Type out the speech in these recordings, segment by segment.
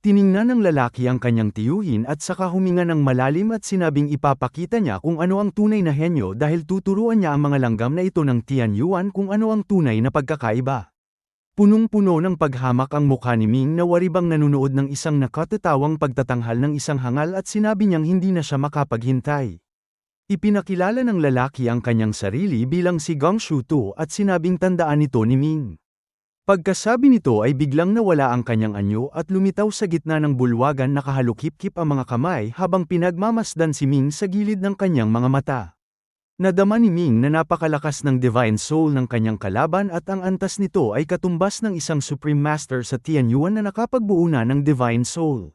Tiningnan ng lalaki ang kanyang tiyuhin at saka huminga ng malalim at sinabing ipapakita niya kung ano ang tunay na henyo dahil tuturuan niya ang mga langgam na ito ng Tian Yuan kung ano ang tunay na pagkakaiba. Punong-puno ng paghamak ang mukha ni Ming na waribang nanunood ng isang nakatatawang pagtatanghal ng isang hangal at sinabi niyang hindi na siya makapaghintay. Ipinakilala ng lalaki ang kanyang sarili bilang si Gong Shutu at sinabing tandaan ito ni Ming. Pagkasabi nito ay biglang nawala ang kanyang anyo at lumitaw sa gitna ng bulwagan nakahalukip-kip ang mga kamay habang pinagmamasdan si Ming sa gilid ng kanyang mga mata. Nadama ni Ming na napakalakas ng Divine Soul ng kanyang kalaban at ang antas nito ay katumbas ng isang Supreme Master sa Tianyuan na nakapagbuo na ng Divine Soul.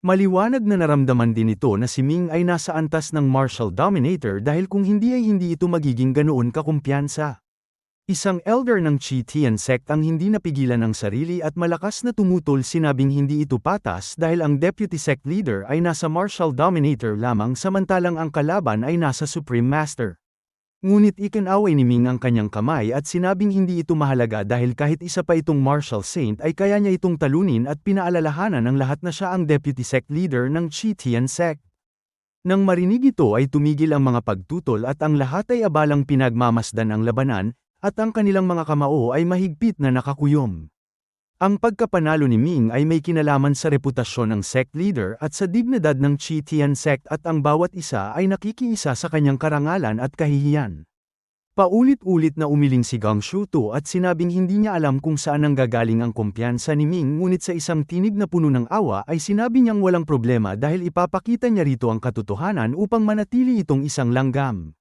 Maliwanag na naramdaman din ito na si Ming ay nasa antas ng Martial Dominator dahil kung hindi ay hindi ito magiging ganoon kakumpiyansa. Isang elder ng Chi Tian sect ang hindi napigilan ang sarili at malakas na tumutol sinabing hindi ito patas dahil ang deputy sect leader ay nasa Martial Dominator lamang samantalang ang kalaban ay nasa Supreme Master. Ngunit ikinaway ni Ming ang kanyang kamay at sinabing hindi ito mahalaga dahil kahit isa pa itong Martial Saint ay kaya niya itong talunin at pinaalalahanan ng lahat na siya ang deputy sect leader ng Chi Tian sect. Nang marinig ito ay tumigil ang mga pagtutol at ang lahat ay abalang pinagmamasdan ang labanan, at ang kanilang mga kamao ay mahigpit na nakakuyom. Ang pagkapanalo ni Ming ay may kinalaman sa reputasyon ng sect leader at sa dignidad ng Chi Tian sect at ang bawat isa ay nakikiisa sa kanyang karangalan at kahihiyan. Paulit-ulit na umiling si Gong Shutu at sinabing hindi niya alam kung saan nanggagaling ang kumpiyansa ni Ming ngunit sa isang tinig na puno ng awa ay sinabi niyang walang problema dahil ipapakita niya rito ang katotohanan upang manatili itong isang langgam.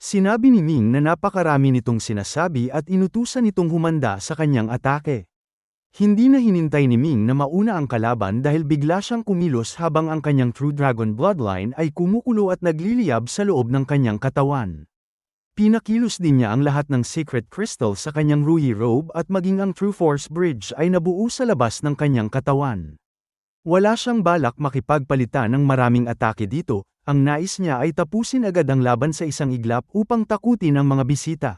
Sinabi ni Ming na napakarami nitong sinasabi at inutusan nitong humanda sa kanyang atake. Hindi na hinintay ni Ming na mauna ang kalaban dahil bigla siyang kumilos habang ang kanyang True Dragon Bloodline ay kumukulo at nagliliyab sa loob ng kanyang katawan. Pinakilos din niya ang lahat ng Secret Crystal sa kanyang Ruyi Robe at maging ang True Force Bridge ay nabuo sa labas ng kanyang katawan. Wala siyang balak makipagpalitan ng maraming atake dito. Ang nais niya ay tapusin agad ang laban sa isang iglap upang takutin ang mga bisita.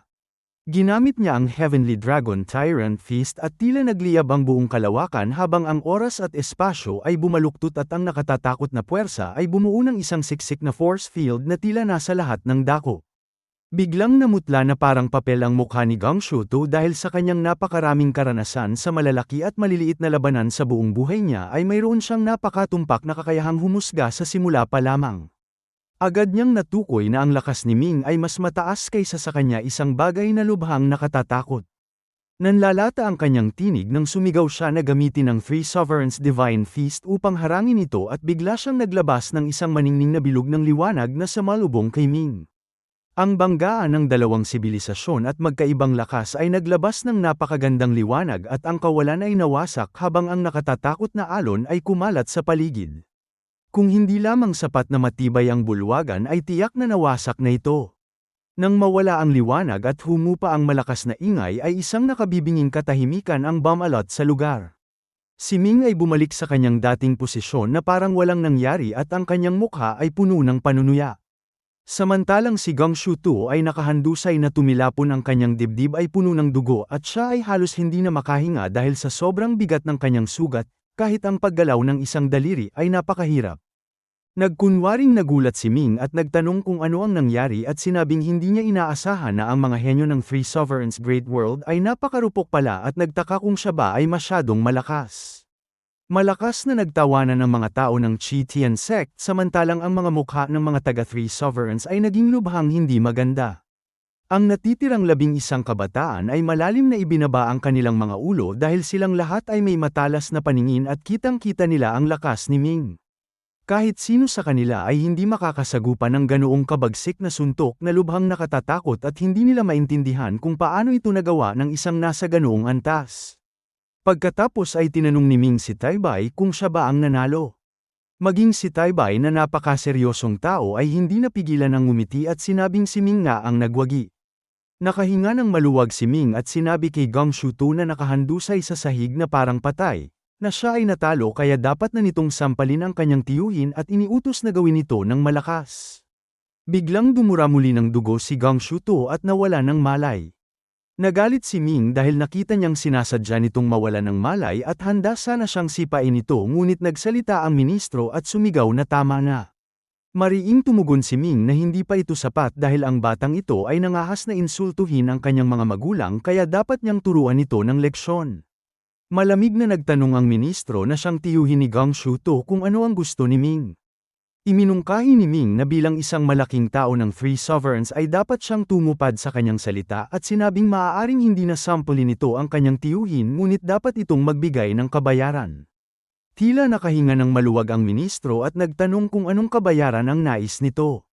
Ginamit niya ang Heavenly Dragon Tyrant Feast at tila nagliyab ang buong kalawakan habang ang oras at espasyo ay bumaluktot at ang nakatatakot na puwersa ay bumuo ng isang siksik na force field na tila nasa lahat ng dako. Biglang namutla na parang papel ang mukha ni Gong Shutu dahil sa kanyang napakaraming karanasan sa malalaki at maliliit na labanan sa buong buhay niya ay mayroon siyang napakatumpak na kakayahang humusga sa simula pa lamang. Agad niyang natukoy na ang lakas ni Ming ay mas mataas kaysa sa kanya isang bagay na lubhang nakatatakot. Nanlalata ang kanyang tinig nang sumigaw siya na gamitin ang Three Sovereigns Divine Feast upang harangin ito at bigla siyang naglabas ng isang maningning na bilog ng liwanag na sumalubong kay Ming. Ang banggaan ng dalawang sibilisasyon at magkaibang lakas ay naglabas ng napakagandang liwanag at ang kawalan ay nawasak habang ang nakatatakot na alon ay kumalat sa paligid. Kung hindi lamang sapat na matibay ang bulwagan ay tiyak na nawasak na ito. Nang mawala ang liwanag at humupa ang malakas na ingay ay isang nakabibinging katahimikan ang bumalot sa lugar. Si Ming ay bumalik sa kanyang dating posisyon na parang walang nangyari at ang kanyang mukha ay puno ng panunuya. Samantalang si Gong Shutu ay nakahandusay na tumilapon ang kanyang dibdib ay puno ng dugo at siya ay halos hindi na makahinga dahil sa sobrang bigat ng kanyang sugat, kahit ang paggalaw ng isang daliri ay napakahirap. Nagkunwaring nagulat si Ming at nagtanong kung ano ang nangyari at sinabing hindi niya inaasahan na ang mga henyo ng Three Sovereigns Great World ay napakarupok pala at nagtaka kung siya ba ay masyadong malakas. Malakas na nagtawanan ng mga tao ng Chi Tian sect samantalang ang mga mukha ng mga taga Three Sovereigns ay naging lubhang hindi maganda. Ang natitirang 11 kabataan ay malalim na ibinaba ang kanilang mga ulo dahil silang lahat ay may matalas na paningin at kitang-kita nila ang lakas ni Ming. Kahit sino sa kanila ay hindi makakasagupa ng ganoong kabagsik na suntok na lubhang nakatatakot at hindi nila maintindihan kung paano ito nagawa ng isang nasa ganoong antas. Pagkatapos ay tinanong ni Ming si Taibay kung siya ba ang nanalo. Maging si Taibay na napakaseryosong tao ay hindi napigilan ng ngumiti at sinabing si Ming nga ang nagwagi. Nakahinga ng maluwag si Ming at sinabi kay Gong Shutu na nakahandusay sa sahig na parang patay, na siya ay natalo kaya dapat na nitong sampalin ang kanyang tiyuhin at iniutos na gawin ito ng malakas. Biglang dumura muli ng dugo si Gong Shutu at nawala ng malay. Nagalit si Ming dahil nakita niyang sinasadya nitong mawala ng malay at handa sana siyang sipain ito, ngunit nagsalita ang ministro at sumigaw na tama na. Mariing tumugon si Ming na hindi pa ito sapat dahil ang batang ito ay nangahas na insultuhin ang kanyang mga magulang, kaya dapat niyang turuan ito ng leksyon. Malamig na nagtanong ang ministro na siyang tiyuhin ni Gong Shuto kung ano ang gusto ni Ming. Iminungkahi ni Ming na bilang isang malaking tao ng Three Sovereigns ay dapat siyang tumupad sa kanyang salita at sinabing maaaring hindi na sampulin nito ang kanyang tiyuhin, ngunit dapat itong magbigay ng kabayaran. Tila nakahinga ng maluwag ang ministro at nagtanong kung anong kabayaran ang nais nito.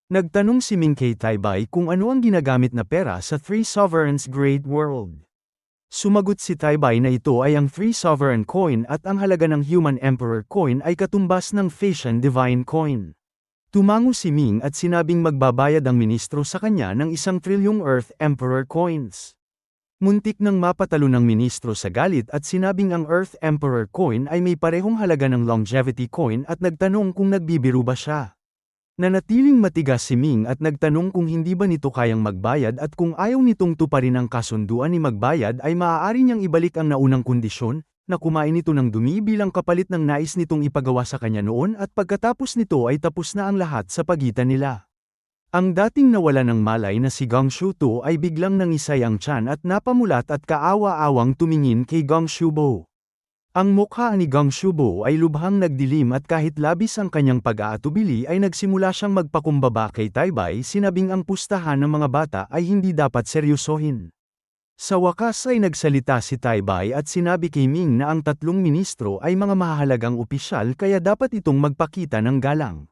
Nagtanong si Ming kay Taibay kung ano ang ginagamit na pera sa Three Sovereigns Great World. Sumagot si Taibay na ito ay ang Three Sovereign Coin at ang halaga ng Human Emperor Coin ay katumbas ng Fashion Divine Coin. Tumango si Ming at sinabing magbabayad ang ministro sa kanya ng 1 trilyong Earth Emperor Coins. Muntik nang mapatalo ng ministro sa galit at sinabing ang Earth Emperor Coin ay may parehong halaga ng Longevity Coin at nagtanong kung nagbibiro ba siya. Nanatiling matigas si Ming at nagtanong kung hindi ba nito kayang magbayad at kung ayaw nitong tuparin ang kasunduan ni magbayad ay maaari niyang ibalik ang naunang kondisyon, na kumain ito ng dumi bilang kapalit ng nais nitong ipagawa sa kanya noon, at pagkatapos nito ay tapos na ang lahat sa pagitan nila. Ang dating nawala ng malay na si Gong Shuto ay biglang nangisay ang tiyan at napamulat at kaawa-awang tumingin kay Gong Shubo. Ang mukha ni Gong Shubo ay lubhang nagdilim at kahit labis ang kanyang pag-aatubili ay nagsimula siyang magpakumbaba kay Taibay, sinabing ang pustahan ng mga bata ay hindi dapat seryosohin. Sa wakas ay nagsalita si Taibay at sinabi kay Ming na ang tatlong ministro ay mga mahahalagang opisyal kaya dapat itong magpakita ng galang.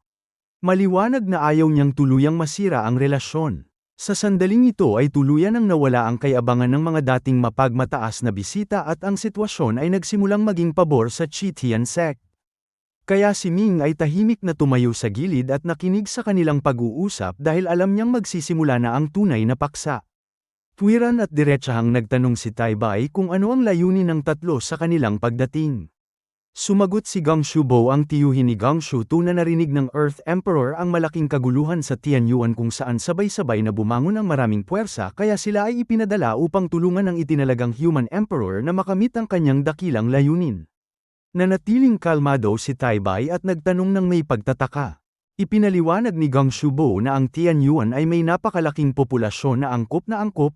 Maliwanag na ayaw niyang tuluyang masira ang relasyon. Sa sandaling ito ay tuluyan ang nawala ang kayabangan ng mga dating mapagmataas na bisita at ang sitwasyon ay nagsimulang maging pabor sa Chitian sect. Kaya si Ming ay tahimik na tumayo sa gilid at nakinig sa kanilang pag-uusap dahil alam niyang magsisimula na ang tunay na paksa. Tuwiran at diretsahang nagtanong si Taibay kung ano ang layunin ng tatlo sa kanilang pagdating. Sumagot si Gong Shubo, ang tiyuhin ni Gong Shuto, na narinig ng Earth Emperor ang malaking kaguluhan sa Tianyuan kung saan sabay-sabay na bumangon ang maraming puwersa, kaya sila ay ipinadala upang tulungan ang itinalagang Human Emperor na makamit ang kanyang dakilang layunin. Nanatiling kalmado si Taibay at nagtanong ng may pagtataka. Ipinaliwanag ni Gong Shubo na ang Tianyuan ay may napakalaking populasyon na angkop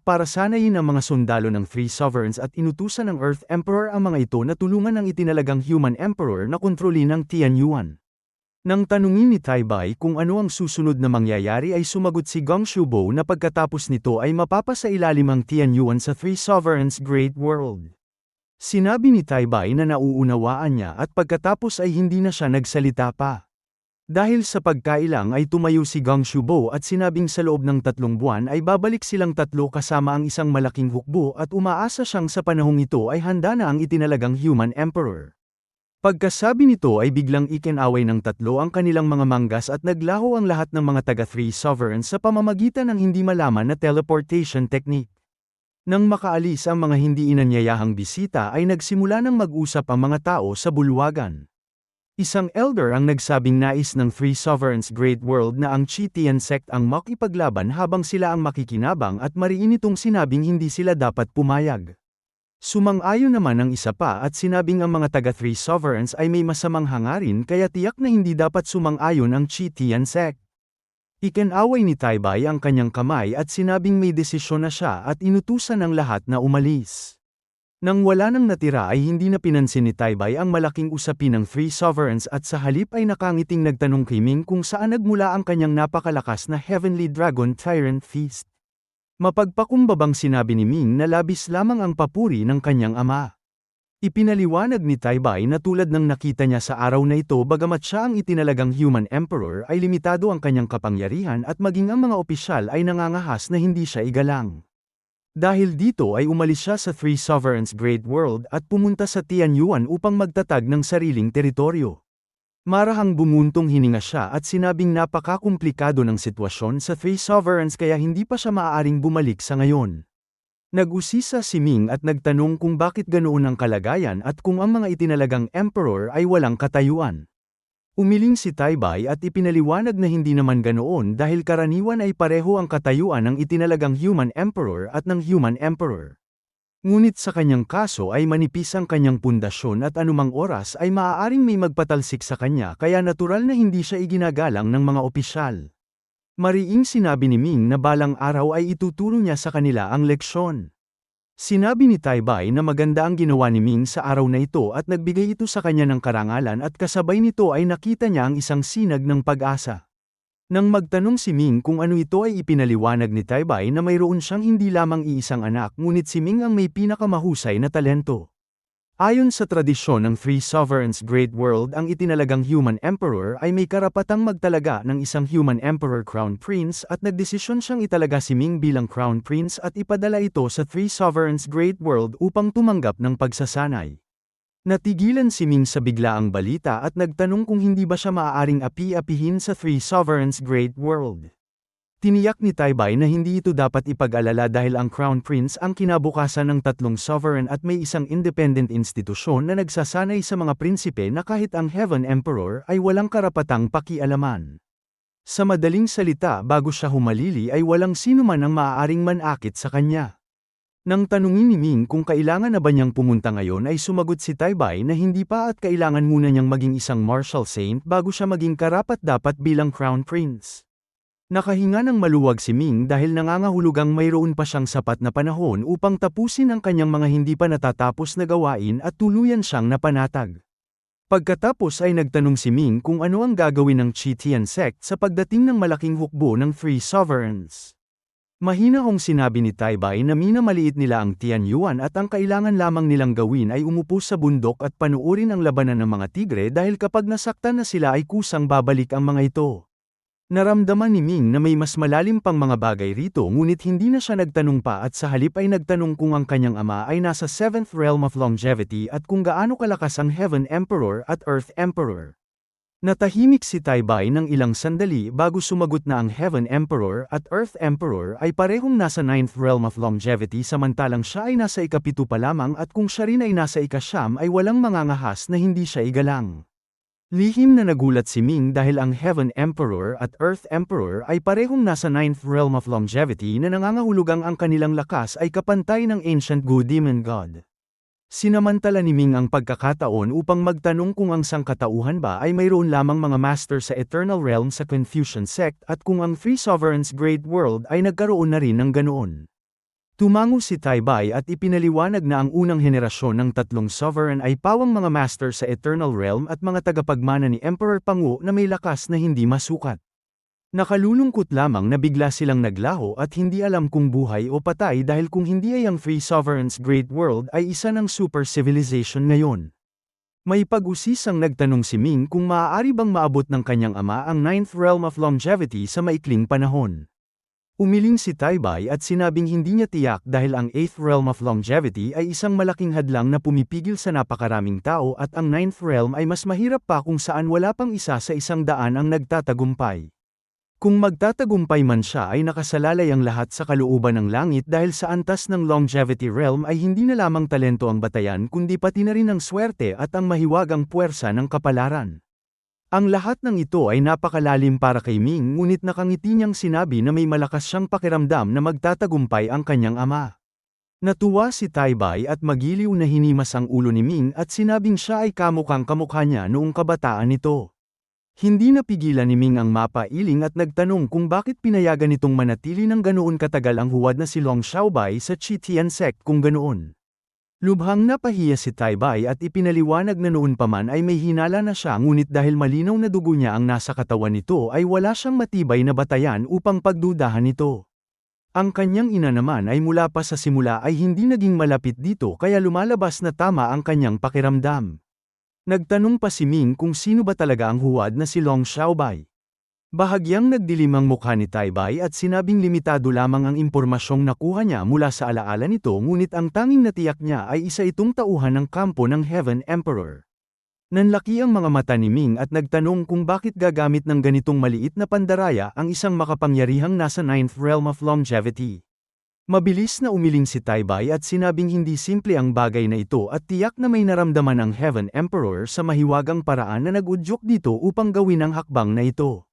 para sanayin ang mga sundalo ng Three Sovereigns at inutusan ng Earth Emperor ang mga ito na tulungan ang itinalagang Human Emperor na kontrolin ang Tianyuan. Nang tanungin ni Taibay kung ano ang susunod na mangyayari ay sumagot si Gong Shubo na pagkatapos nito ay mapapasailalim ang Tianyuan sa Three Sovereigns Great World. Sinabi ni Taibay na nauunawaan niya at pagkatapos ay hindi na siya nagsalita pa. Dahil sa pagkailang ay tumayo si Gong Shubo at sinabing sa loob ng 3 buwan ay babalik silang tatlo kasama ang isang malaking hukbo at umaasa siyang sa panahong ito ay handa na ang itinalagang Human Emperor. Pagkasabi nito ay biglang ikinaway ng tatlo ang kanilang mga manggas at naglaho ang lahat ng mga taga Three Sovereigns sa pamamagitan ng hindi malaman na teleportation technique. Nang makaalis ang mga hindi inanyayahang bisita ay nagsimula ng mag-usap ang mga tao sa bulwagan. Isang elder ang nagsabing nais ng Three Sovereigns Great World na ang Chitian sect ang makipaglaban habang sila ang makikinabang at mariin itong sinabing hindi sila dapat pumayag. Sumang-ayon naman ang isa pa at sinabing ang mga taga Three Sovereigns ay may masamang hangarin kaya tiyak na hindi dapat sumang-ayon ang Chitian sect. Ikinaway ni Taibay ang kanyang kamay at sinabing may desisyon na siya at inutusan ang lahat na umalis. Nang wala nang natira ay hindi na pinansin ni Taibay ang malaking usapin ng Three Sovereigns at sa halip ay nakangiting nagtanong kay Ming kung saan nagmula ang kanyang napakalakas na Heavenly Dragon Tyrant Feast. Mapagpakumbabang sinabi ni Ming na labis lamang ang papuri ng kanyang ama. Ipinaliwanag ni Taibay na tulad ng nakita niya sa araw na ito, bagamat siya ang itinalagang Human Emperor ay limitado ang kanyang kapangyarihan at maging ang mga opisyal ay nangangahas na hindi siya igalang. Dahil dito ay umalis siya sa Three Sovereigns Great World at pumunta sa Tianyuan upang magtatag ng sariling teritoryo. Marahang bumuntong hininga siya at sinabing napakakomplikado ng sitwasyon sa Three Sovereigns kaya hindi pa siya maaaring bumalik sa ngayon. Nag-usisa si Ming at nagtanong kung bakit ganoon ang kalagayan at kung ang mga itinalagang emperor ay walang katayuan. Umiling si Taibay at ipinaliwanag na hindi naman ganoon dahil karaniwan ay pareho ang katayuan ng itinalagang Human Emperor at ng Human Emperor. Ngunit sa kanyang kaso ay manipis ang kanyang pundasyon at anumang oras ay maaaring may magpatalsik sa kanya kaya natural na hindi siya iginagalang ng mga opisyal. Mariing sinabi ni Ming na balang araw ay ituturo niya sa kanila ang leksyon. Sinabi ni Taibay na maganda ang ginawa ni Ming sa araw na ito at nagbigay ito sa kanya ng karangalan at kasabay nito ay nakita niya ang isang sinag ng pag-asa. Nang magtanong si Ming kung ano ito ay ipinaliwanag ni Taibay na mayroon siyang hindi lamang iisang anak ngunit si Ming ang may pinakamahusay na talento. Ayon sa tradisyon ng Three Sovereigns Great World ang itinalagang Human Emperor ay may karapatang magtalaga ng isang Human Emperor Crown Prince at nagdesisyon siyang italaga si Ming bilang Crown Prince at ipadala ito sa Three Sovereigns Great World upang tumanggap ng pagsasanay. Natigilan si Ming sa biglaang balita at nagtanong kung hindi ba siya maaaring api-apihin sa Three Sovereigns Great World. Tiniyak ni Taibay na hindi ito dapat ipag-alala dahil ang Crown Prince ang kinabukasan ng tatlong sovereign at may isang independent institusyon na nagsasanay sa mga prinsipe na kahit ang Heaven Emperor ay walang karapatang pakialaman. Sa madaling salita bago siya humalili ay walang sino man ang maaaring manakit sa kanya. Nang tanungin ni Ming kung kailangan na ba niyang pumunta ngayon ay sumagot si Taibay na hindi pa at kailangan muna niyang maging isang martial saint bago siya maging karapat-dapat bilang Crown Prince. Nakahinga ng maluwag si Ming dahil nangangahulugang mayroon pa siyang sapat na panahon upang tapusin ang kanyang mga hindi pa natatapos na gawain at tuluyan siyang napanatag. Pagkatapos ay nagtanong si Ming kung ano ang gagawin ng Chi-Tian sect sa pagdating ng malaking hukbo ng Three Sovereigns. Mahinahong sinabi ni Taibay na minamaliit nila ang Tianyuan at ang kailangan lamang nilang gawin ay umupo sa bundok at panuorin ang labanan ng mga tigre dahil kapag nasaktan na sila ay kusang babalik ang mga ito. Naramdaman ni Ming na may mas malalim pang mga bagay rito ngunit hindi na siya nagtanong pa at sa halip ay nagtanong kung ang kanyang ama ay nasa 7th realm of longevity at kung gaano kalakas ang Heaven Emperor at Earth Emperor. Natahimik si Taibay ng ilang sandali bago sumagot na ang Heaven Emperor at Earth Emperor ay parehong nasa 9th realm of longevity samantalang siya ay nasa ika-7 pa lamang at kung siya rin ay nasa ika-9 ay walang mangangahas na hindi siya igalang. Lihim na nagulat si Ming dahil ang Heaven Emperor at Earth Emperor ay parehong nasa 9th realm of longevity na nangangahulugang ang kanilang lakas ay kapantay ng Ancient Good Demon God. Sinamantala ni Ming ang pagkakataon upang magtanong kung ang sangkatauhan ba ay mayroon lamang mga master sa Eternal Realm sa Confucian sect at kung ang Three Sovereigns Great World ay nagkaroon na rin ng ganoon. Tumango si Taibay at ipinaliwanag na ang unang henerasyon ng tatlong sovereign ay pawang mga master sa Eternal Realm at mga tagapagmana ni Emperor Pangu na may lakas na hindi masukat. Nakalulungkot lamang na bigla silang naglaho at hindi alam kung buhay o patay dahil kung hindi ay ang Three Sovereigns Great World ay isa ng super civilization ngayon. May pag-usisang nagtanong si Ming kung maaari bang maabot ng kanyang ama ang 9th Realm of Longevity sa maikling panahon. Umiling si Taibay at sinabing hindi niya tiyak dahil ang 8th Realm of Longevity ay isang malaking hadlang na pumipigil sa napakaraming tao at ang 9th Realm ay mas mahirap pa kung saan wala pang isa sa 100 ang nagtatagumpay. Kung magtatagumpay man siya ay nakasalalay ang lahat sa kalooban ng langit dahil sa antas ng Longevity Realm ay hindi na lamang talento ang batayan kundi pati na rin ang swerte at ang mahiwagang puwersa ng kapalaran. Ang lahat ng ito ay napakalalim para kay Ming ngunit nakangiti niyang sinabi na may malakas siyang pakiramdam na magtatagumpay ang kanyang ama. Natuwa si Taibay at magiliw na hinimas ang ulo ni Ming at sinabing siya ay kamukhang kamukha niya noong kabataan nito. Hindi napigilan ni Ming ang mapailing at nagtanong kung bakit pinayagan nitong manatili ng ganoon katagal ang huwad na si Long Xiaobei sa Chi-Tian sect kung ganoon. Lubhang napahiya si Taibay at ipinaliwanag na noon pa man ay may hinala na siya ngunit dahil malinaw na dugo niya ang nasa katawan nito ay wala siyang matibay na batayan upang pagdudahan nito. Ang kanyang ina naman ay mula pa sa simula ay hindi naging malapit dito kaya lumalabas na tama ang kanyang pakiramdam. Nagtanong pa si Ming kung sino ba talaga ang huwad na si Long Xiaobei. Bahagyang nagdilim ang mukha ni Taibay at sinabing limitado lamang ang impormasyong nakuha niya mula sa alaala nito ngunit ang tanging natiyak niya ay isa itong tauhan ng kampo ng Heaven Emperor. Nanlaki ang mga mata ni Ming at nagtanong kung bakit gagamit ng ganitong maliit na pandaraya ang isang makapangyarihang nasa 9th Realm of Longevity. Mabilis na umiling si Taibay at sinabing hindi simple ang bagay na ito at tiyak na may naramdaman ang Heaven Emperor sa mahiwagang paraan na nag-udyok dito upang gawin ang hakbang na ito.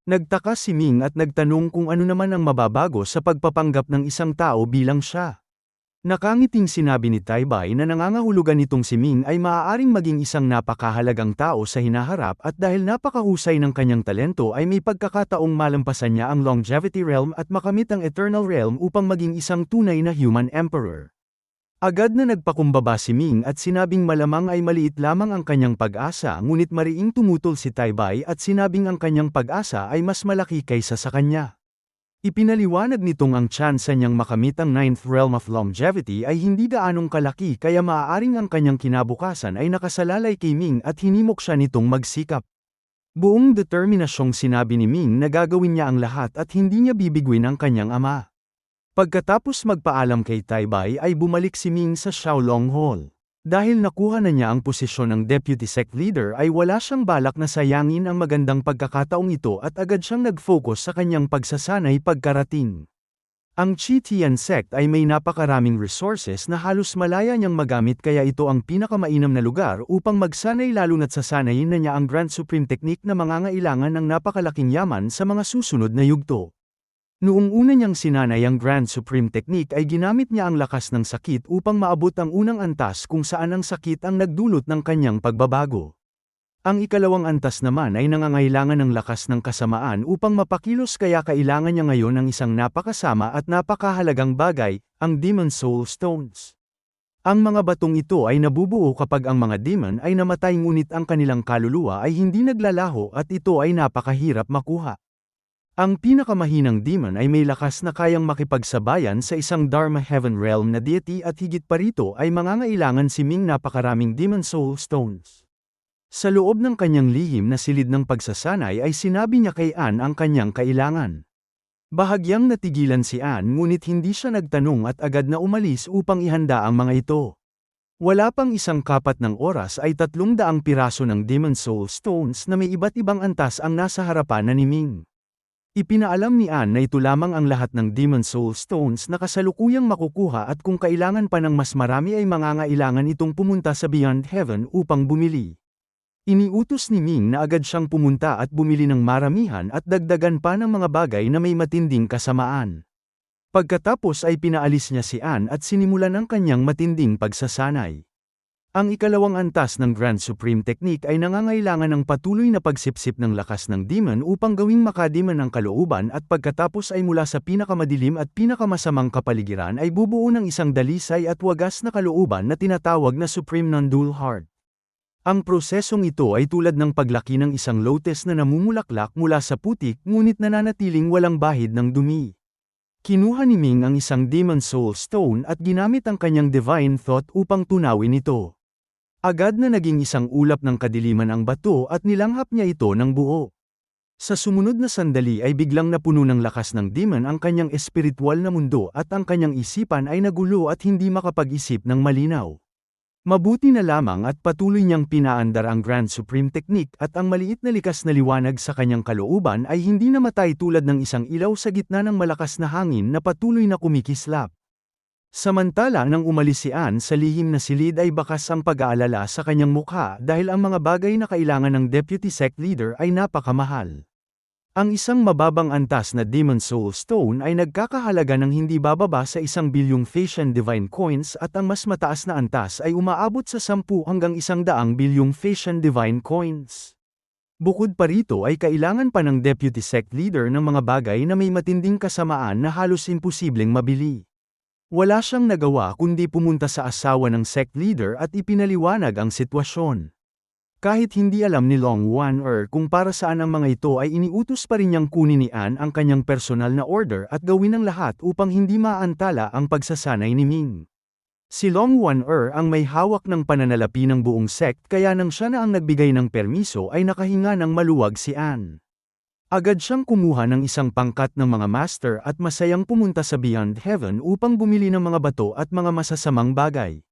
Nagtaka si Ming at nagtanong kung ano naman ang mababago sa pagpapanggap ng isang tao bilang siya. Nakangiting sinabi ni Taibay na nangangahulugan nitong si Ming ay maaaring maging isang napakahalagang tao sa hinaharap at dahil napakahusay ng kanyang talento ay may pagkakataong malampasan niya ang Longevity Realm at makamit ang Eternal Realm upang maging isang tunay na Human Emperor. Agad na nagpakumbaba si Ming at sinabing malamang ay maliit lamang ang kanyang pag-asa ngunit mariing tumutol si Taibay at sinabing ang kanyang pag-asa ay mas malaki kaysa sa kanya. Ipinaliwanag nitong ang tsansa niyang makamit ang Ninth Realm of Longevity ay hindi gaanong kalaki kaya maaaring ang kanyang kinabukasan ay nakasalalay kay Ming at hinimok siya nitong magsikap. Buong determinasyong sinabi ni Ming na gagawin niya ang lahat at hindi niya bibiguin ang kanyang ama. Pagkatapos magpaalam kay Taibay ay bumalik si Ming sa Shaolong Hall. Dahil nakuha na niya ang posisyon ng Deputy Sect Leader ay wala siyang balak na sayangin ang magandang pagkakataong ito at agad siyang nag-focus sa kanyang pagsasanay pagkarating. Ang Chi-Tian Sect ay may napakaraming resources na halos malaya niyang magamit kaya ito ang pinakamainam na lugar upang magsanay lalo na't sasanayin na niya ang Grand Supreme Technique na mangangailangan ng napakalaking yaman sa mga susunod na yugto. Noong una niyang sinanay ang Grand Supreme Technique ay ginamit niya ang lakas ng sakit upang maabot ang unang antas kung saan ang sakit ang nagdulot ng kanyang pagbabago. Ang ikalawang antas naman ay nangangailangan ng lakas ng kasamaan upang mapakilos kaya kailangan niya ngayon ng isang napakasama at napakahalagang bagay, ang Demon Soul Stones. Ang mga batong ito ay nabubuo kapag ang mga demon ay namatay ngunit ang kanilang kaluluwa ay hindi naglalaho at ito ay napakahirap makuha. Ang pinakamahinang demon ay may lakas na kayang makipagsabayan sa isang Dharma Heaven Realm na deity at higit pa rito ay mangangailangan si Ming napakaraming Demon Soul Stones. Sa loob ng kanyang lihim na silid ng pagsasanay ay sinabi niya kay Anne ang kanyang kailangan. Bahagyang natigilan si Anne ngunit hindi siya nagtanong at agad na umalis upang ihanda ang mga ito. Wala pang isang kapat ng oras ay 300 piraso ng Demon Soul Stones na may iba't ibang antas ang nasa harapan na ni Ming. Ipinaalam ni Anne na ito lamang ang lahat ng Demon Soul Stones na kasalukuyang makukuha at kung kailangan pa ng mas marami ay mangangailangan itong pumunta sa Beyond Heaven upang bumili. Iniutos ni Ming na agad siyang pumunta at bumili ng maramihan at dagdagan pa ng mga bagay na may matinding kasamaan. Pagkatapos ay pinaalis niya si Anne at sinimulan ang kanyang matinding pagsasanay. Ang ikalawang antas ng Grand Supreme Technique ay nangangailangan ng patuloy na pagsipsip ng lakas ng demon upang gawing makademon ang kalooban at pagkatapos ay mula sa pinakamadilim at pinakamasamang kapaligiran ay bubuo ng isang dalisay at wagas na kalooban na tinatawag na Supreme Non-Dual Heart. Ang prosesong ito ay tulad ng paglaki ng isang lotus na namumulaklak mula sa putik ngunit nananatiling walang bahid ng dumi. Kinuha ni Ming ang isang Demon Soul Stone at ginamit ang kanyang Divine Thought upang tunawin ito. Agad na naging isang ulap ng kadiliman ang bato at nilanghap niya ito ng buo. Sa sumunod na sandali ay biglang napuno ng lakas ng demon ang kanyang espiritual na mundo at ang kanyang isipan ay nagulo at hindi makapag-isip ng malinaw. Mabuti na lamang at patuloy niyang pinaandar ang Grand Supreme Technique at ang maliit na likas na liwanag sa kanyang kalooban ay hindi namatay tulad ng isang ilaw sa gitna ng malakas na hangin na patuloy na kumikislap. Samantala nang umalis si Anne sa lihim na silid ay bakas ang pag-aalala sa kanyang mukha dahil ang mga bagay na kailangan ng Deputy Sect Leader ay napakamahal. Ang isang mababang antas na Demon Soul Stone ay nagkakahalaga ng hindi bababa sa 1 bilyong Phasian Divine Coins at ang mas mataas na antas ay umaabot sa 10 hanggang 100 bilyong Phasian Divine Coins. Bukod pa rito ay kailangan pa ng Deputy Sect Leader ng mga bagay na may matinding kasamaan na halos imposibleng mabili. Wala siyang nagawa kundi pumunta sa asawa ng sect leader at ipinaliwanag ang sitwasyon. Kahit hindi alam ni Long Wan kung para saan ang mga ito ay iniutos pa rin niyang kunin ni Anne ang kanyang personal na order at gawin ang lahat upang hindi maantala ang pagsasanay ni Ming. Si Long Wan ang may hawak ng pananalapi ng buong sect kaya nang siya na ang nagbigay ng permiso ay nakahinga ng maluwag si Anne. Agad siyang kumuha ng isang pangkat ng mga master at masayang pumunta sa Beyond Heaven upang bumili ng mga bato at mga masasamang bagay.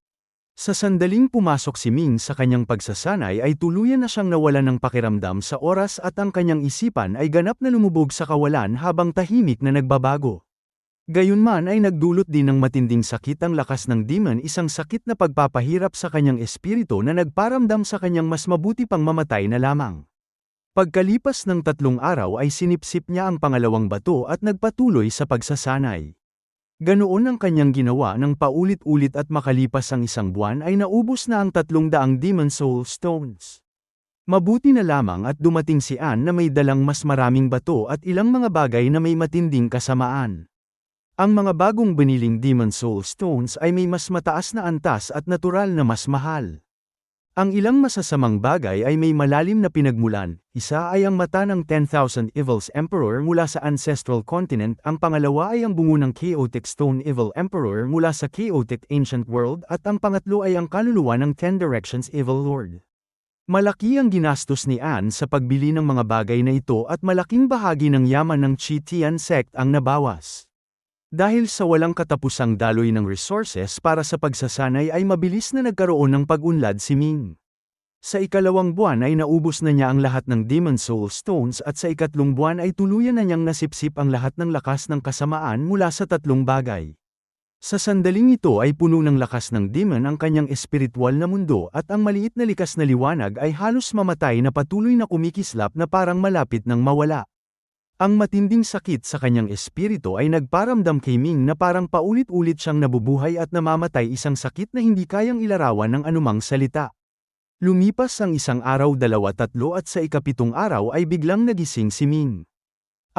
Sa sandaling pumasok si Ming sa kanyang pagsasanay ay tuluyan na siyang nawalan ng pakiramdam sa oras at ang kanyang isipan ay ganap na lumubog sa kawalan habang tahimik na nagbabago. Gayunman ay nagdulot din ng matinding sakit ang lakas ng demon, isang sakit na pagpapahirap sa kanyang espiritu na nagparamdam sa kanyang mas mabuti pang mamatay na lamang. Pagkalipas ng 3 araw ay sinipsip niya ang pangalawang bato at nagpatuloy sa pagsasanay. Ganoon ang kanyang ginawa ng paulit-ulit at makalipas ang 1 buwan ay naubos na ang 300 Demon Soul Stones. Mabuti na lamang at dumating si Anne na may dalang mas maraming bato at ilang mga bagay na may matinding kasamaan. Ang mga bagong biniling Demon Soul Stones ay may mas mataas na antas at natural na mas mahal. Ang ilang masasamang bagay ay may malalim na pinagmulan, isa ay ang mata ng 10,000 Evils Emperor mula sa Ancestral Continent, ang pangalawa ay ang bungo ng Chaotic Stone Evil Emperor mula sa Chaotic Ancient World at ang pangatlo ay ang kaluluwa ng 10 Directions Evil Lord. Malaki ang ginastos ni Anne sa pagbili ng mga bagay na ito at malaking bahagi ng yaman ng Chi Tian sect ang nabawas. Dahil sa walang katapusang daloy ng resources para sa pagsasanay ay mabilis na nagkaroon ng pag-unlad si Ming. Sa 2 buwan ay naubos na niya ang lahat ng Demon Soul Stones at sa 3 buwan ay tuluyan na niyang nasipsip ang lahat ng lakas ng kasamaan mula sa 3 bagay. Sa sandaling ito ay puno ng lakas ng demon ang kanyang espiritual na mundo at ang maliit na likas na liwanag ay halos mamatay na patuloy na kumikislap na parang malapit ng mawala. Ang matinding sakit sa kanyang espiritu ay nagparamdam kay Ming na parang paulit-ulit siyang nabubuhay at namamatay, isang sakit na hindi kayang ilarawan ng anumang salita. Lumipas ang 1 araw, 2, 3 at sa 7 araw ay biglang nagising si Ming.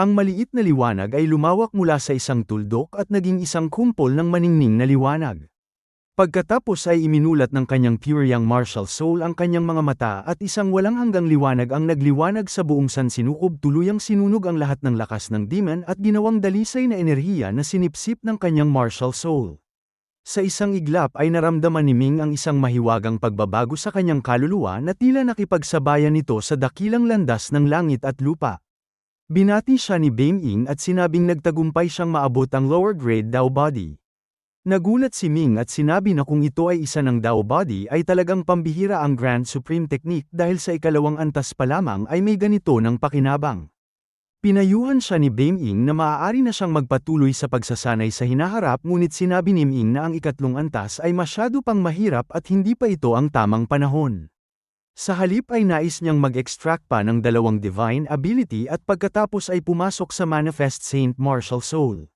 Ang maliit na liwanag ay lumawak mula sa isang tuldok at naging isang kumpol ng maningning na liwanag. Pagkatapos ay iminulat ng kanyang pure young martial soul ang kanyang mga mata at isang walang hanggang liwanag ang nagliwanag sa buong sansinukob, tuluyang sinunog ang lahat ng lakas ng demon at ginawang dalisay na enerhiya na sinipsip ng kanyang martial soul. Sa isang iglap ay naramdaman ni Ming ang isang mahiwagang pagbabago sa kanyang kaluluwa na tila nakipagsabayan nito sa dakilang landas ng langit at lupa. Binati siya ni Bame Ying at sinabing nagtagumpay siyang maabot ang lower grade Dao Body. Nagulat si Ming at sinabi na kung ito ay isa ng Dao Body ay talagang pambihira ang Grand Supreme Technique dahil sa 2 antas pa lamang ay may ganito ng pakinabang. Pinayuhan siya ni Bame Ying na maaari na siyang magpatuloy sa pagsasanay sa hinaharap, ngunit sinabi ni Ming na ang 3 antas ay masyado pang mahirap at hindi pa ito ang tamang panahon. Sa halip ay nais niyang mag-extract pa ng 2 divine ability at pagkatapos ay pumasok sa Manifest Saint Martial Soul.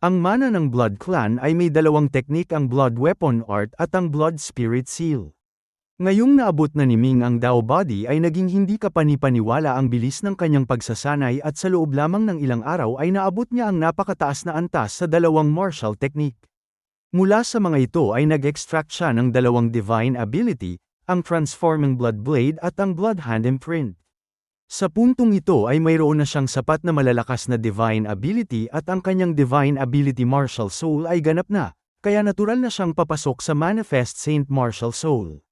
Ang mana ng Blood Clan ay may 2 teknik, ang Blood Weapon Art at ang Blood Spirit Seal. Ngayong naabot na ni Ming ang Dao Body ay naging hindi kapanipaniwala ang bilis ng kanyang pagsasanay at sa loob lamang ng ilang araw ay naabot niya ang napakataas na antas sa 2 martial technique. Mula sa mga ito ay nag-extract siya ng 2 divine ability, ang Transforming Blood Blade at ang Blood Hand Imprint. Sa puntong ito ay mayroon na siyang sapat na malalakas na divine ability at ang kanyang divine ability martial soul ay ganap na, kaya natural na siyang papasok sa Manifest Saint Martial Soul.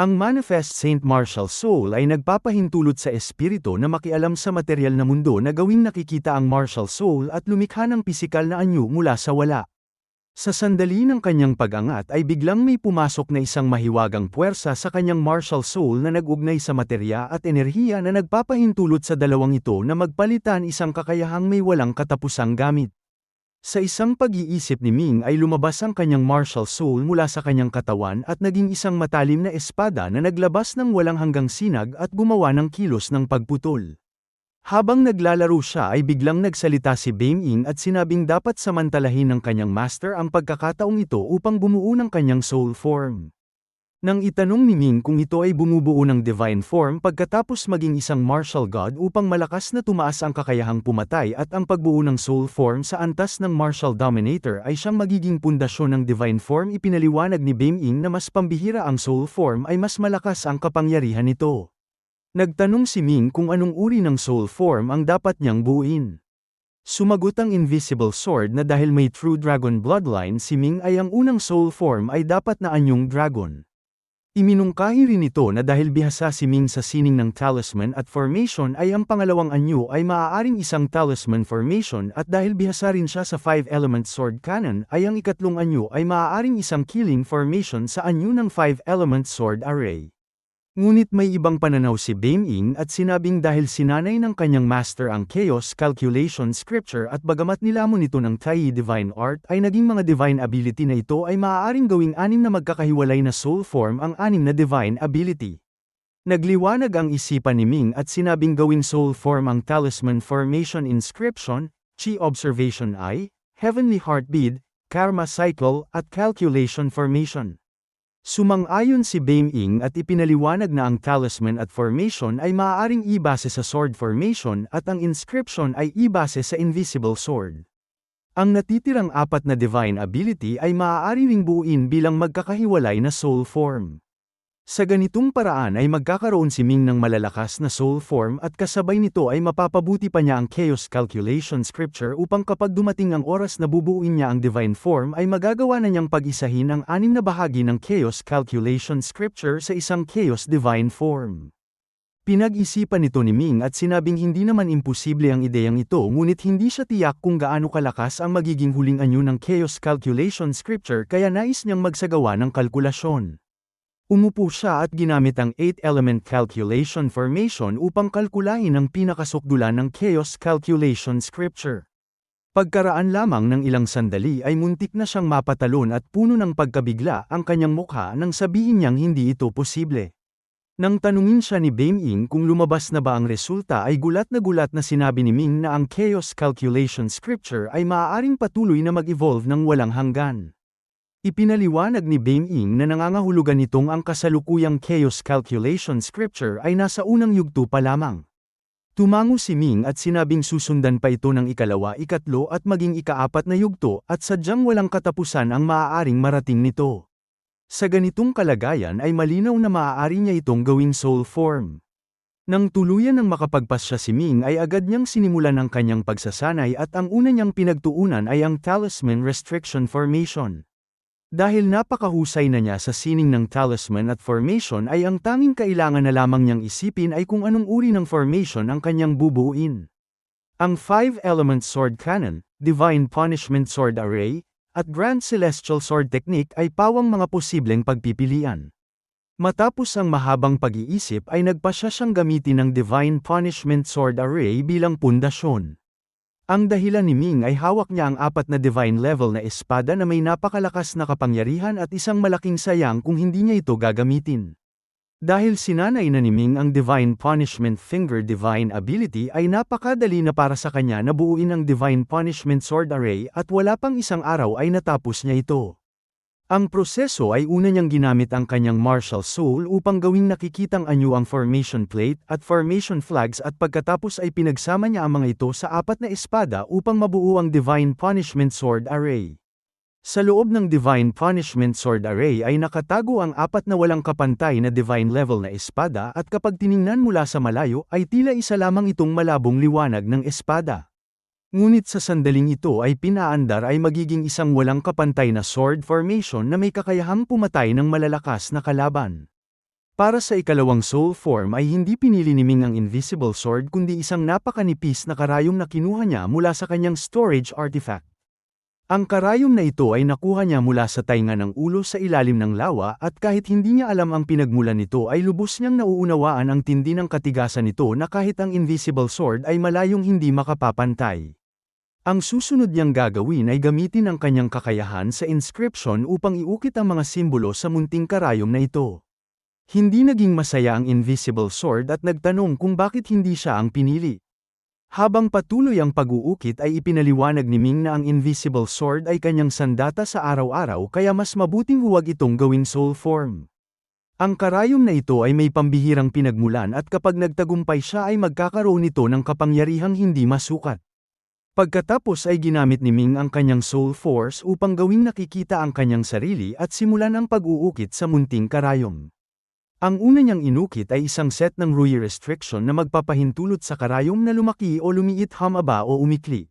Ang Manifest Saint Martial Soul ay nagpapahintulot sa espiritu na makialam sa materyal na mundo na gawing nakikita ang martial soul at lumikha ng pisikal na anyo mula sa wala. Sa sandali ng kanyang pag-angat ay biglang may pumasok na isang mahiwagang puwersa sa kanyang martial soul na nag-ugnay sa materya at enerhiya na nagpapahintulot sa dalawang ito na magpalitan isang kakayahang may walang katapusang gamit. Sa isang pag-iisip ni Ming ay lumabas ang kanyang martial soul mula sa kanyang katawan at naging isang matalim na espada na naglabas ng walang hanggang sinag at gumawa ng kilos ng pagputol. Habang naglalaro siya ay biglang nagsalita si Bame Ying at sinabing dapat samantalahin ng kanyang master ang pagkakataong ito upang bumuo ng kanyang soul form. Nang itanong ni Ming kung ito ay bumubuo ng divine form pagkatapos maging isang martial god upang malakas na tumaas ang kakayahang pumatay at ang pagbuo ng soul form sa antas ng martial dominator ay siyang magiging pundasyon ng divine form, ipinaliwanag ni Bame Ying na mas pambihira ang soul form ay mas malakas ang kapangyarihan nito. Nagtanong si Ming kung anong uri ng soul form ang dapat niyang buuin. Sumagot ang Invisible Sword na dahil may True Dragon bloodline si Ming ay ang unang soul form ay dapat na anyong dragon. Iminungkahi rin ito na dahil bihasa si Ming sa sining ng talisman at formation ay ang pangalawang anyo ay maaaring isang talisman formation at dahil bihasa rin siya sa 5-element sword cannon ay ang 3 anyo ay maaaring isang killing formation sa anyo ng 5-element sword array. Ngunit may ibang pananaw si Beiming at sinabing dahil sinanay ng kanyang master ang chaos calculation scripture at bagamat nilamon ito ng Tai divine art ay naging mga divine ability na ito ay maaaring gawing anim na magkakahiwalay na soul form ang anim na divine ability. Nagliwanag ang isipan ni Ming at sinabing gawing soul form ang talisman formation inscription, chi observation eye, heavenly heartbeat, karma cycle at calculation formation. Sumang-ayon si Beiming at ipinaliwanag na ang talisman at formation ay maaaring ibase sa sword formation at ang inscription ay ibase sa invisible sword. Ang natitirang apat na divine ability ay maaari ring buuin bilang magkakahiwalay na soul form. Sa ganitong paraan ay magkakaroon si Ming ng malalakas na soul form at kasabay nito ay mapapabuti pa niya ang chaos calculation scripture upang kapag dumating ang oras na bubuuin niya ang divine form ay magagawa na niyang pag-isahin ang anim na bahagi ng chaos calculation scripture sa isang chaos divine form. Pinag-isipan nito ni Ming at sinabing hindi naman imposible ang ideyang ito ngunit hindi siya tiyak kung gaano kalakas ang magiging huling anyo ng chaos calculation scripture kaya nais niyang magsagawa ng kalkulasyon. Umupo siya at ginamit ang 8-element calculation formation upang kalkulahin ang pinakasukdulan ng chaos calculation scripture. Pagkaraan lamang ng ilang sandali ay muntik na siyang mapatalon at puno ng pagkabigla ang kanyang mukha nang sabihin niyang hindi ito posible. Nang tanungin siya ni Beiming kung lumabas na ba ang resulta ay gulat na sinabi ni Ming na ang chaos calculation scripture ay maaaring patuloy na mag-evolve ng walang hanggan. Ipinaliwanag ni Beiming na nangangahulugan nitong ang kasalukuyang chaos calculation scripture ay nasa unang yugto pa lamang. Tumango si Ming at sinabing susundan pa ito ng ikalawa, ikatlo at maging ikaapat na yugto at sadyang walang katapusan ang maaaring marating nito. Sa ganitong kalagayan ay malinaw na maaari niya itong gawing soul form. Nang tuluyan ng makapagpasya si Ming ay agad niyang sinimulan ang kanyang pagsasanay at ang una niyang pinagtuunan ay ang talisman restriction formation. Dahil napakahusay na niya sa sining ng talisman at formation ay ang tanging kailangan na lamang niyang isipin ay kung anong uri ng formation ang kanyang bubuuin. Ang 5-element sword cannon, divine punishment sword array, at grand celestial sword technique ay pawang mga posibleng pagpipilian. Matapos ang mahabang pag-iisip ay nagpasya siyang gamitin ang divine punishment sword array bilang pundasyon. Ang dahilan ni Ming ay hawak niya ang apat na divine level na espada na may napakalakas na kapangyarihan at isang malaking sayang kung hindi niya ito gagamitin. Dahil sinanay na ni Ming ang divine punishment finger divine ability ay napakadali na para sa kanya na buuin ang divine punishment sword array at wala pang isang araw ay natapos niya ito. Ang proseso ay una niyang ginamit ang kanyang martial soul upang gawing nakikitang anyo ang formation plate at formation flags at pagkatapos ay pinagsama niya ang mga ito sa apat na espada upang mabuo ang divine punishment sword array. Sa loob ng divine punishment sword array ay nakatago ang apat na walang kapantay na divine level na espada at kapag tiningnan mula sa malayo ay tila isa lamang itong malabong liwanag ng espada. Ngunit sa sandaling ito ay pinaandar ay magiging isang walang kapantay na sword formation na may kakayahang pumatay ng malalakas na kalaban. Para sa ikalawang soul form ay hindi pinili ni Ming ang invisible sword kundi isang napakanipis na karayom na kinuha niya mula sa kanyang storage artifact. Ang karayom na ito ay nakuha niya mula sa tainga ng ulo sa ilalim ng lawa at kahit hindi niya alam ang pinagmulan nito ay lubos niyang nauunawaan ang tindi ng katigasan nito na kahit ang invisible sword ay malayong hindi makapapantay. Ang susunod niyang gagawin ay gamitin ang kanyang kakayahan sa inscription upang iukit ang mga simbolo sa munting karayom na ito. Hindi naging masaya ang invisible sword at nagtanong kung bakit hindi siya ang pinili. Habang patuloy ang pag-uukit ay ipinaliwanag ni Ming na ang invisible sword ay kanyang sandata sa araw-araw kaya mas mabuting huwag itong gawing soul form. Ang karayom na ito ay may pambihirang pinagmulan at kapag nagtagumpay siya ay magkakaroon nito ng kapangyarihang hindi masukat. Pagkatapos ay ginamit ni Ming ang kanyang soul force upang gawing nakikita ang kanyang sarili at simulan ang pag-uukit sa munting karayom. Ang una niyang inukit ay isang set ng Rui restriction na magpapahintulot sa karayom na lumaki o lumiit humaba o umikli.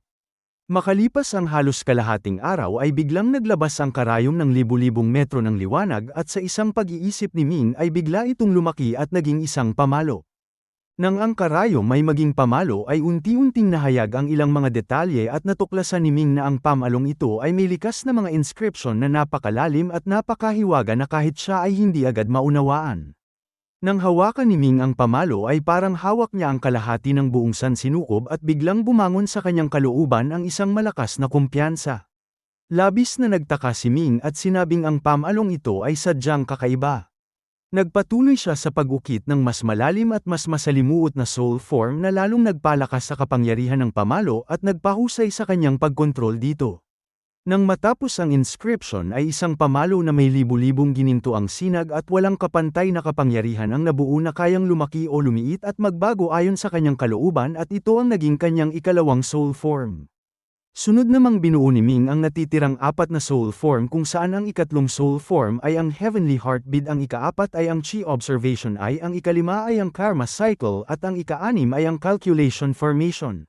Makalipas ang halos kalahating araw ay biglang naglabas ang karayom ng libu-libong metro ng liwanag at sa isang pag-iisip ni Ming ay bigla itong lumaki at naging isang pamalo. Nang ang karayom ay maging pamalo ay unti-unting nahayag ang ilang mga detalye at natuklasan ni Ming na ang pamalong ito ay may likas na mga inscription na napakalalim at napakahiwaga na kahit siya ay hindi agad maunawaan. Nang hawakan ni Ming ang pamalo ay parang hawak niya ang kalahati ng buong sansinukob at biglang bumangon sa kanyang kalooban ang isang malakas na kumpiyansa. Labis na nagtaka si Ming at sinabing ang pamalong ito ay sadyang kakaiba. Nagpatuloy siya sa pag-ukit ng mas malalim at mas masalimuot na soul form na lalong nagpalakas sa kapangyarihan ng pamalo at nagpahusay sa kanyang pagkontrol dito. Nang matapos ang inscription ay isang pamalo na may libu-libong gininto ang sinag at walang kapantay na kapangyarihan ang nabuo na kayang lumaki o lumiit at magbago ayon sa kanyang kalooban at ito ang naging kanyang ikalawang soul form. Sunod namang binuo ni Ming ang natitirang apat na soul form kung saan ang ikatlong soul form ay ang Heavenly Heartbeat, ang ikaapat ay ang Chi Observation Eye, ang ikalima ay ang Karma Cycle at ang ikaanim ay ang Calculation Formation.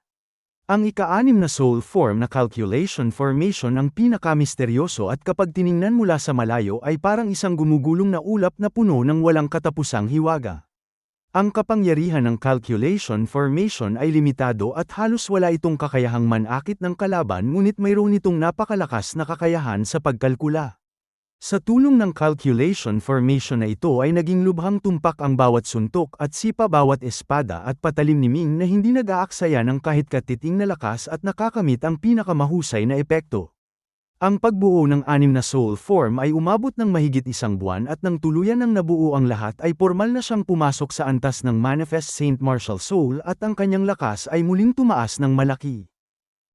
Ang ika-6 na soul form na Calculation Formation ang pinakamisteryoso at kapag tiningnan mula sa malayo ay parang isang gumugulong na ulap na puno ng walang katapusang hiwaga. Ang kapangyarihan ng Calculation Formation ay limitado at halos wala itong kakayahang manakit ng kalaban, ngunit mayroon itong napakalakas na kakayahan sa pagkalkula. Sa tulong ng Calculation Formation na ito ay naging lubhang tumpak ang bawat suntok at sipa bawat espada at patalim ni Ming na hindi nag-aaksaya ng kahit katiting na lakas at nakakamit ang pinakamahusay na epekto. Ang pagbuo ng 6 na soul form ay umabot ng mahigit isang buwan at nang tuluyan ng nabuo ang lahat ay pormal na siyang pumasok sa antas ng Manifest Saint Martial Soul at ang kanyang lakas ay muling tumaas ng malaki.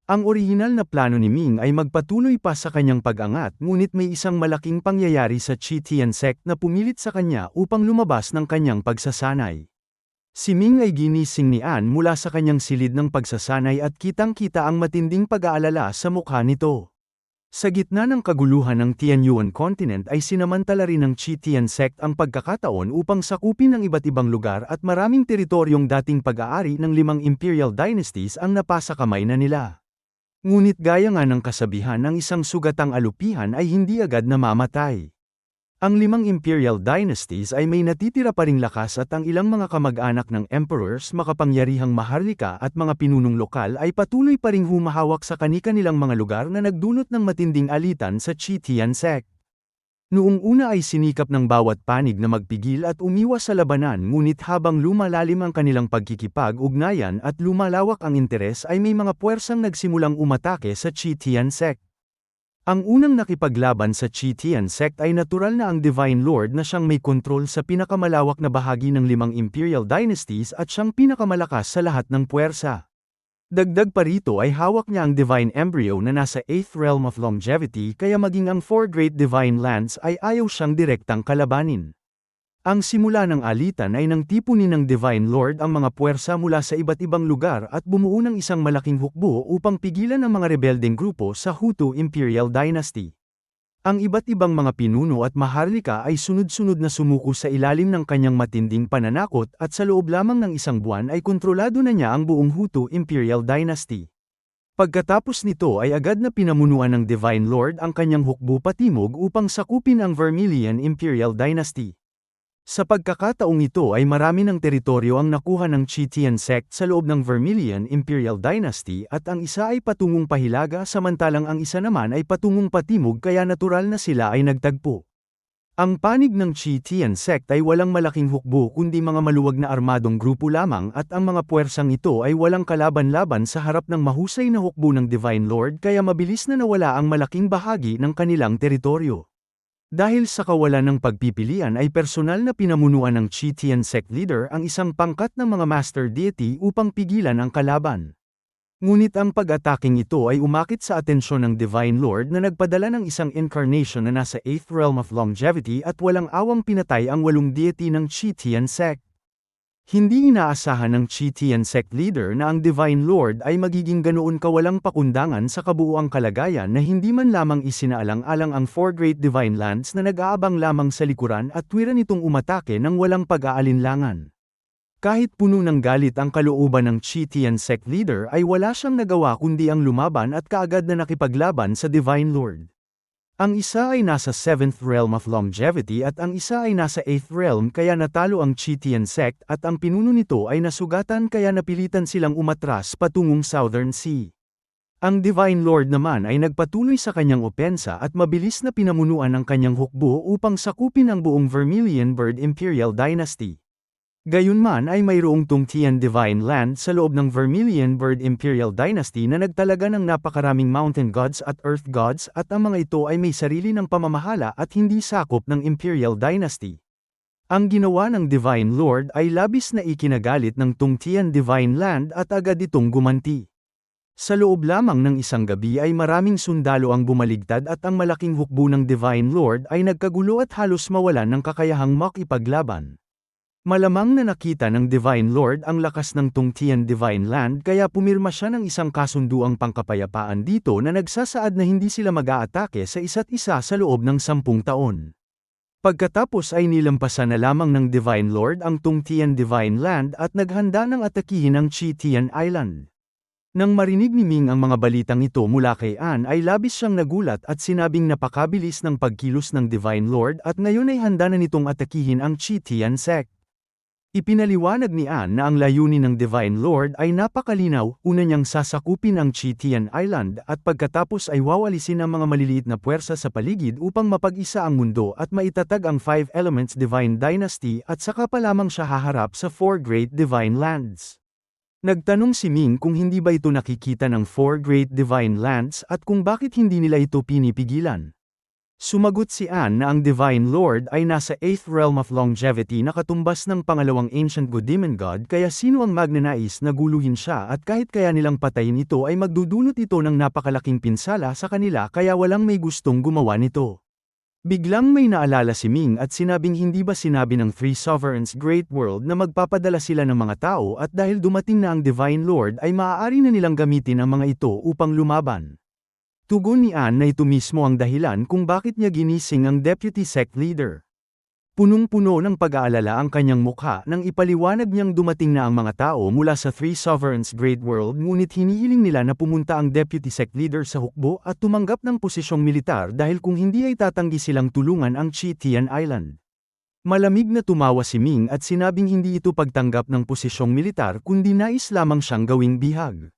Ang orihinal na plano ni Ming ay magpatuloy pa sa kanyang pag-angat, ngunit may isang malaking pangyayari sa Chi Tian sect na pumilit sa kanya upang lumabas ng kanyang pagsasanay. Si Ming ay ginising ni An mula sa kanyang silid ng pagsasanay at kitang-kita ang matinding pag-aalala sa mukha nito. Sa gitna ng kaguluhan ng Tianyuan Continent ay sinamantala rin ng Chi Tian sect ang pagkakataon upang sakupin ang iba't ibang lugar at maraming teritoryong dating pag-aari ng 5 imperial dynasties ang napasa kamay na nila. Ngunit gaya nga ng kasabihan, ang isang sugatang alupihan ay hindi agad namamatay. Ang 5 imperial dynasties ay may natitira pa ring lakas at ang ilang mga kamag-anak ng emperors, makapangyarihang maharlika at mga pinunong lokal ay patuloy pa ring humahawak sa kani-kanilang mga lugar na nagdulot ng matinding alitan sa Chi Tian sect. Noong una ay sinikap ng bawat panig na magpigil at umiwas sa labanan, ngunit habang lumalalim ang kanilang pagkikipag-ugnayan at lumalawak ang interes ay may mga puwersang nagsimulang umatake sa Chi Tian sect. Ang unang nakipaglaban sa Chi Tian sect ay natural na ang Divine Lord na siyang may kontrol sa pinakamalawak na bahagi ng 5 imperial dynasties at siyang pinakamalakas sa lahat ng puwersa. Dagdag pa rito ay hawak niya ang Divine Embryo na nasa 8th Realm of Longevity, kaya maging ang 4 Great Divine Lands ay ayaw siyang direktang kalabanin. Ang simula ng alitan ay nang tipunin ng Divine Lord ang mga puwersa mula sa iba't ibang lugar at bumuo ng isang malaking hukbo upang pigilan ang mga rebeldeng grupo sa Hutu Imperial Dynasty. Ang iba't ibang mga pinuno at maharlika ay sunod-sunod na sumuko sa ilalim ng kanyang matinding pananakot at sa loob lamang ng isang buwan ay kontrolado na niya ang buong Hutu Imperial Dynasty. Pagkatapos nito ay agad na pinamunuan ng Divine Lord ang kanyang hukbo patimog upang sakupin ang Vermilion Imperial Dynasty. Sa pagkakataong ito ay marami ng teritoryo ang nakuha ng Chi Tian sect sa loob ng Vermilion Imperial Dynasty at ang isa ay patungong pahilaga samantalang ang isa naman ay patungong patimog, kaya natural na sila ay nagtagpo. Ang panig ng Chi Tian sect ay walang malaking hukbo kundi mga maluwag na armadong grupo lamang at ang mga puwersang ito ay walang kalaban-laban sa harap ng mahusay na hukbo ng Divine Lord, kaya mabilis na nawala ang malaking bahagi ng kanilang teritoryo. Dahil sa kawalan ng pagpipilian ay personal na pinamunuan ng Chi Tian sect leader ang isang pangkat ng mga master deity upang pigilan ang kalaban. Ngunit ang pag-ataking ito ay umakit sa atensyon ng Divine Lord na nagpadala ng isang incarnation na nasa 8th Realm of Longevity at walang awang pinatay ang 8 deity ng Chi Tian sect. Hindi inaasahan ng Chi Tian sect leader na ang Divine Lord ay magiging ganoon kawalang pakundangan sa kabuuang kalagayan na hindi man lamang isinaalang-alang ang 4 Great Divine Lands na nag-aabang lamang sa likuran at tuwira nitong umatake ng walang pag-aalinlangan. Kahit puno ng galit ang kalooban ng Chi Tian sect leader ay wala siyang nagawa kundi ang lumaban at kaagad na nakipaglaban sa Divine Lord. Ang isa ay nasa 7th Realm of Longevity at ang isa ay nasa 8th Realm, kaya natalo ang Chi Tian sect at ang pinuno nito ay nasugatan, kaya napilitan silang umatras patungong Southern Sea. Ang Divine Lord naman ay nagpatuloy sa kanyang opensa at mabilis na pinamunuan ang kanyang hukbo upang sakupin ang buong Vermilion Bird Imperial Dynasty. Gayunman ay mayroong Tungtian Divine Land sa loob ng Vermilion Bird Imperial Dynasty na nagtalaga ng napakaraming mountain gods at earth gods at ang mga ito ay may sarili ng pamamahala at hindi sakop ng Imperial Dynasty. Ang ginawa ng Divine Lord ay labis na ikinagalit ng Tungtian Divine Land at agad itong gumanti. Sa loob lamang ng isang gabi ay maraming sundalo ang bumaligtad at ang malaking hukbo ng Divine Lord ay nagkagulo at halos mawalan ng kakayahang makipaglaban. Malamang na nakita ng Divine Lord ang lakas ng Tungtian Divine Land kaya pumirma siya ng isang kasunduang pangkapayapaan dito na nagsasaad na hindi sila mag-aatake sa isa't isa sa loob ng 10 taon. Pagkatapos ay nilampasan na lamang ng Divine Lord ang Tungtian Divine Land at naghanda ng atakihin ang Chi-Tian Island. Nang marinig ni Ming ang mga balitang ito mula kay An ay labis siyang nagulat at sinabing napakabilis ng pagkilos ng Divine Lord at ngayon ay handa na nitong atakihin ang Chi-Tian sect. Ipinaliwanag ni An na ang layunin ng Divine Lord ay napakalinaw, una niyang sasakupin ang Chi-Tian Island at pagkatapos ay wawalisin ang mga maliliit na puwersa sa paligid upang mapag-isa ang mundo at maitatag ang Five Elements Divine Dynasty at saka pa lamang siya haharap sa Four Great Divine Lands. Nagtanong si Ming kung hindi ba ito nakikita ng Four Great Divine Lands at kung bakit hindi nila ito pinipigilan. Sumagot si An na ang Divine Lord ay nasa 8th Realm of Longevity na katumbas ng pangalawang Ancient Good Demon God kaya sino ang magnanais na guluhin siya at kahit kaya nilang patayin ito ay magdudulot ito ng napakalaking pinsala sa kanila kaya walang may gustong gumawa nito. Biglang may naalala si Ming at sinabing hindi ba sinabi ng Three Sovereigns Great World na magpapadala sila ng mga tao at dahil dumating na ang Divine Lord ay maaari na nilang gamitin ang mga ito upang lumaban. Tugon ni An na ito mismo ang dahilan kung bakit niya ginising ang Deputy Sect Leader. Punong-puno ng pag-aalala ang kanyang mukha nang ipaliwanag niyang dumating na ang mga tao mula sa Three Sovereigns Great World ngunit hinihiling nila na pumunta ang Deputy Sect Leader sa hukbo at tumanggap ng posisyong militar dahil kung hindi ay tatanggi silang tulungan ang Chi-Tian Island. Malamig na tumawa si Ming at sinabing hindi ito pagtanggap ng posisyong militar kundi nais lamang siyang gawing bihag.